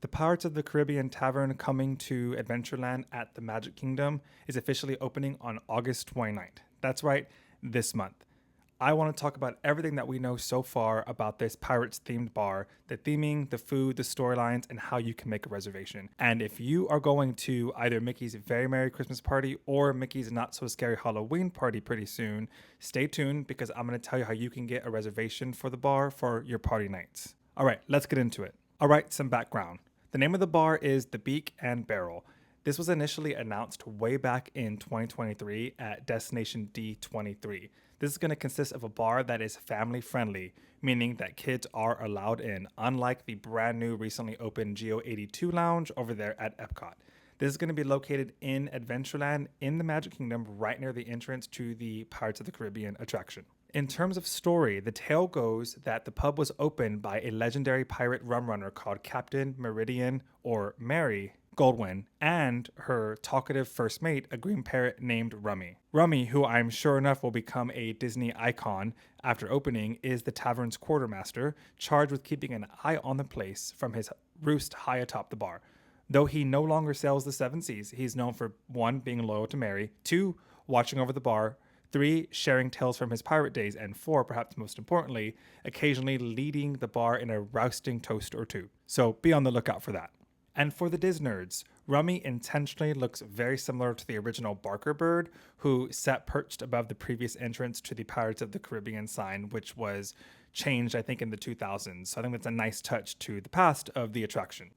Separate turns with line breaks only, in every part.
The Pirates of the Caribbean Tavern coming to Adventureland at the Magic Kingdom is officially opening on August 29th. That's right, this month. I want to talk about everything that we know so far about this Pirates themed bar, the theming, the food, the storylines, and how you can make a reservation. And if you are going to either Mickey's Very Merry Christmas Party or Mickey's Not So Scary Halloween Party pretty soon, stay tuned because I'm going to tell you how you can get a reservation for the bar for your party nights. All right, let's get into it. All right, some background. The name of the bar is the Beak and Barrel. This was initially announced way back in 2023 at Destination D23. This is going to consist of a bar that is family friendly, meaning that kids are allowed in, unlike the brand new recently opened Geo 82 Lounge over there at Epcot. This is going to be located in Adventureland in the Magic Kingdom, right near the entrance to the Pirates of the Caribbean attraction. In terms of story, the tale goes that the pub was opened by a legendary pirate rum runner called Captain Meridian, or Mary, Goldwyn, and her talkative first mate, a green parrot named Rummy. Rummy, who I'm sure enough will become a Disney icon after opening, is the tavern's quartermaster, charged with keeping an eye on the place from his roost high atop the bar. Though he no longer sails the seven seas, he's known for 1, being loyal to Mary, 2, watching over the bar, 3, sharing tales from his pirate days, and 4, perhaps most importantly, occasionally leading the bar in a rousting toast or two. So be on the lookout for that. And for the Diz nerds, Rummy intentionally looks very similar to the original Barker bird, who sat perched above the previous entrance to the Pirates of the Caribbean sign, which was changed, I think, in the 2000s. So I think that's a nice touch to the past of the attraction.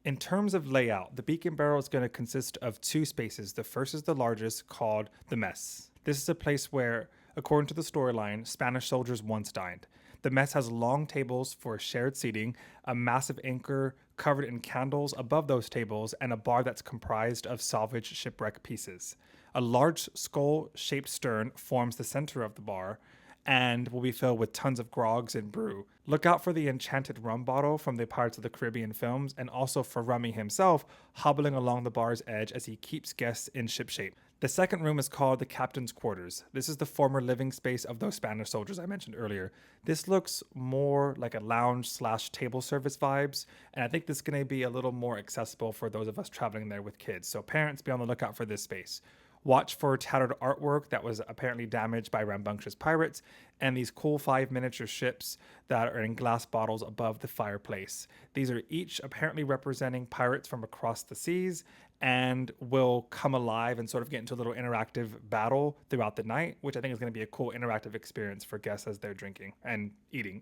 In terms of layout, the Beak and Barrel is going to consist of 2 spaces. The first is the largest, called the Mess. This is a place where, according to the storyline, Spanish soldiers once dined. The mess has long tables for shared seating, a massive anchor covered in candles above those tables, and a bar that's comprised of salvaged shipwreck pieces. A large skull-shaped stern forms the center of the bar and will be filled with tons of grogs and brew. Look out for the enchanted rum bottle from the Pirates of the Caribbean films, and also for Rummy himself hobbling along the bar's edge as he keeps guests in shipshape. The second room is called the Captain's Quarters. This is the former living space of those Spanish soldiers I mentioned earlier. This looks more like a lounge/table service vibes, and I think this is going to be a little more accessible for those of us traveling there with kids. So parents, be on the lookout for this space. Watch for tattered artwork that was apparently damaged by rambunctious pirates, and these cool 5 miniature ships that are in glass bottles above the fireplace. These are each apparently representing pirates from across the seas and will come alive and sort of get into a little interactive battle throughout the night, which I think is going to be a cool interactive experience for guests as they're drinking and eating.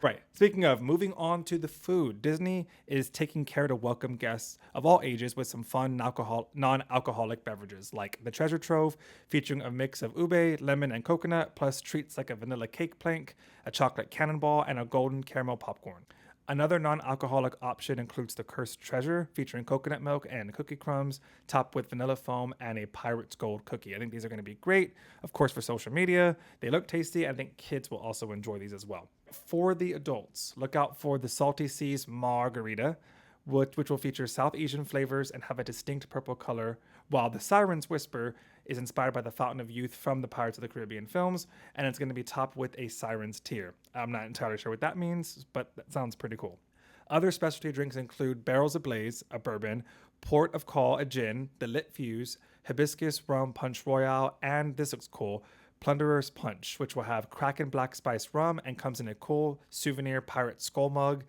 Right. Speaking of, moving on to the food, Disney is taking care to welcome guests of all ages with some fun non-alcoholic beverages, like the Treasure Trove, featuring a mix of ube, lemon, and coconut, plus treats like a vanilla cake plank, a chocolate cannonball, and a golden caramel popcorn. Another non-alcoholic option includes the Cursed Treasure, featuring coconut milk and cookie crumbs, topped with vanilla foam and a Pirate's Gold cookie. I think these are going to be great, of course, for social media. They look tasty. I think kids will also enjoy these as well. For the adults, look out for the Salty Seas Margarita, which will feature South Asian flavors and have a distinct purple color, while the Siren's Whisper is inspired by the Fountain of Youth from the Pirates of the Caribbean films, and it's going to be topped with a Siren's Tear. I'm not entirely sure what that means, but that sounds pretty cool. Other specialty drinks include Barrels Ablaze, a bourbon, Port of Call, a gin, the Lit Fuse, Hibiscus Rum Punch Royale, and this looks cool, Plunderer's Punch, which will have Kraken Black Spice Rum and comes in a cool souvenir pirate skull mug.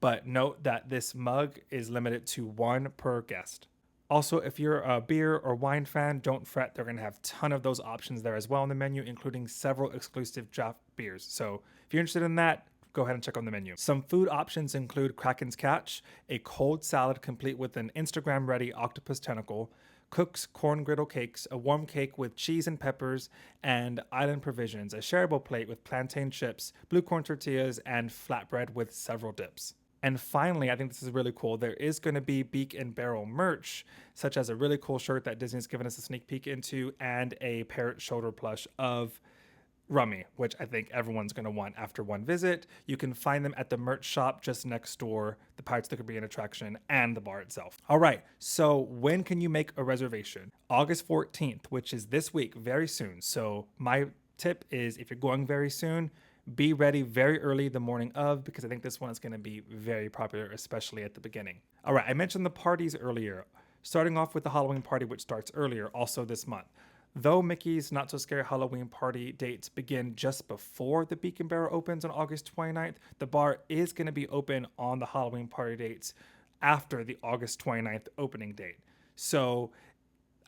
But note that this mug is limited to 1 per guest. Also, if you're a beer or wine fan, don't fret. They're going to have a ton of those options there as well on the menu, including several exclusive draft beers. So if you're interested in that, go ahead and check on the menu. Some food options include Kraken's Catch, a cold salad complete with an Instagram-ready octopus tentacle, Cook's corn griddle cakes, a warm cake with cheese and peppers, and Island Provisions, a shareable plate with plantain chips, blue corn tortillas, and flatbread with several dips. And finally, I think this is really cool. There is going to be Beak and Barrel merch, such as a really cool shirt that Disney's given us a sneak peek into, and a parrot shoulder plush of Rummy, which I think everyone's going to want after one visit. You can find them at the merch shop just next door, the Pirates of the Caribbean attraction, and the bar itself. All right, so when can you make a reservation? August 14th, which is this week, very soon. So my tip is, if you're going very soon, Be ready very early the morning of, because I think this one is going to be very popular, especially at the beginning. All right, I mentioned the parties earlier, starting off with the Halloween party, which starts earlier, also this month. Though Mickey's Not So Scary Halloween party dates begin just before the Beak Barrel opens on August 29th, the bar is going to be open on the Halloween party dates after the August 29th opening date. So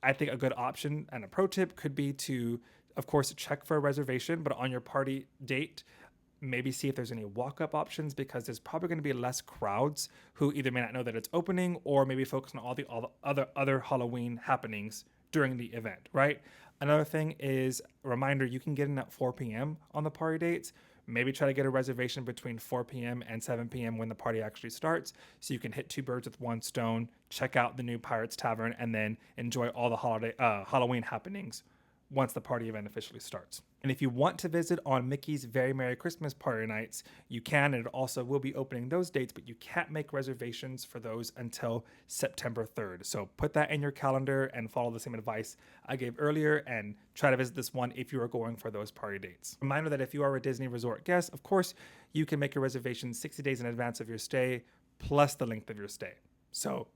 I think a good option and a pro tip could be to, of course, check for a reservation, but on your party date, maybe see if there's any walk-up options, because there's probably going to be less crowds who either may not know that it's opening or maybe focus on all the other Halloween happenings during the event, right? Another thing is a reminder, you can get in at 4 p.m. on the party dates. Maybe try to get a reservation between 4 p.m. and 7 p.m. when the party actually starts, so you can hit two birds with one stone, check out the new Pirates Tavern, and then enjoy all the Halloween happenings once the party event officially starts. And if you want to visit on Mickey's Very Merry Christmas party nights, you can, and it also will be opening those dates, but you can't make reservations for those until September 3rd. So put that in your calendar and follow the same advice I gave earlier and try to visit this one if you are going for those party dates. Reminder that if you are a Disney Resort guest, of course, you can make your reservation 60 days in advance of your stay, plus the length of your stay. So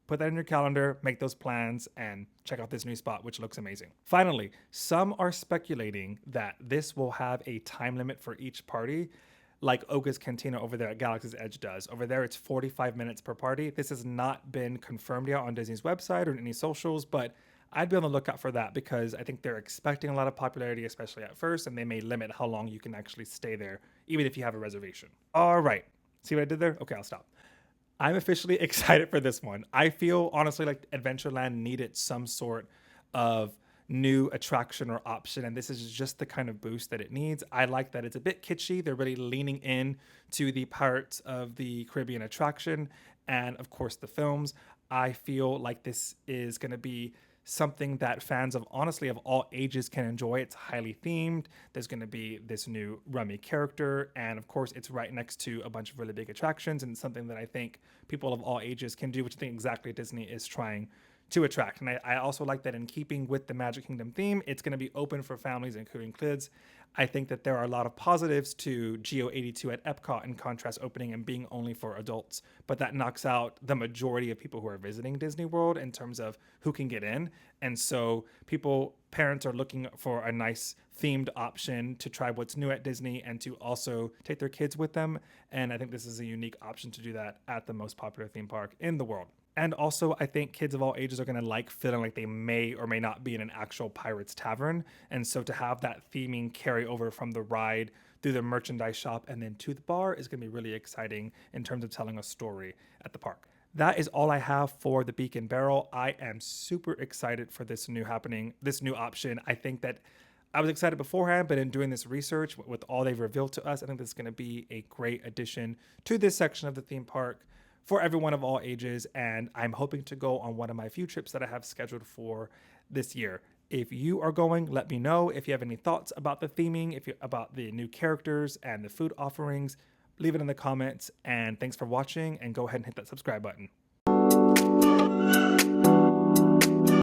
put that in your calendar, make those plans, and check out this new spot, which looks amazing. Finally, some are speculating that this will have a time limit for each party, like Oga's Cantina over there at Galaxy's Edge does. Over there, it's 45 minutes per party. This has not been confirmed yet on Disney's website or in any socials, but I'd be on the lookout for that, because I think they're expecting a lot of popularity, especially at first, and they may limit how long you can actually stay there, even if you have a reservation. All right. See what I did there? Okay, I'll stop. I'm officially excited for this one. I feel honestly like Adventureland needed some sort of new attraction or option, and this is just the kind of boost that it needs. I like that it's a bit kitschy. They're really leaning in to the Pirates of the Caribbean attraction and, of course, the films. I feel like this is going to be something that fans of honestly of all ages can enjoy. It's highly themed. There's going to be this new Rummy character, and of course it's right next to a bunch of really big attractions, and something that I think people of all ages can do, which I think exactly Disney is trying to attract. And I also like that in keeping with the Magic Kingdom theme, it's going to be open for families, including kids. I think that there are a lot of positives to Geo 82 at Epcot, in contrast opening and being only for adults, but that knocks out the majority of people who are visiting Disney World in terms of who can get in. And so parents are looking for a nice themed option to try what's new at Disney and to also take their kids with them. And I think this is a unique option to do that at the most popular theme park in the world. And also, I think kids of all ages are going to like feeling like they may or may not be in an actual Pirates Tavern. And so to have that theming carry over from the ride through the merchandise shop and then to the bar is going to be really exciting in terms of telling a story at the park. That is all I have for the Beak Barrel. I am super excited for this new option. I think that I was excited beforehand, but in doing this research with all they've revealed to us, I think this is going to be a great addition to this section of the theme park for everyone of all ages, and I'm hoping to go on one of my few trips that I have scheduled for this year. If you are going, let me know. If you have any thoughts about the theming, about the new characters and the food offerings, leave it in the comments. And thanks for watching, and go ahead and hit that subscribe button.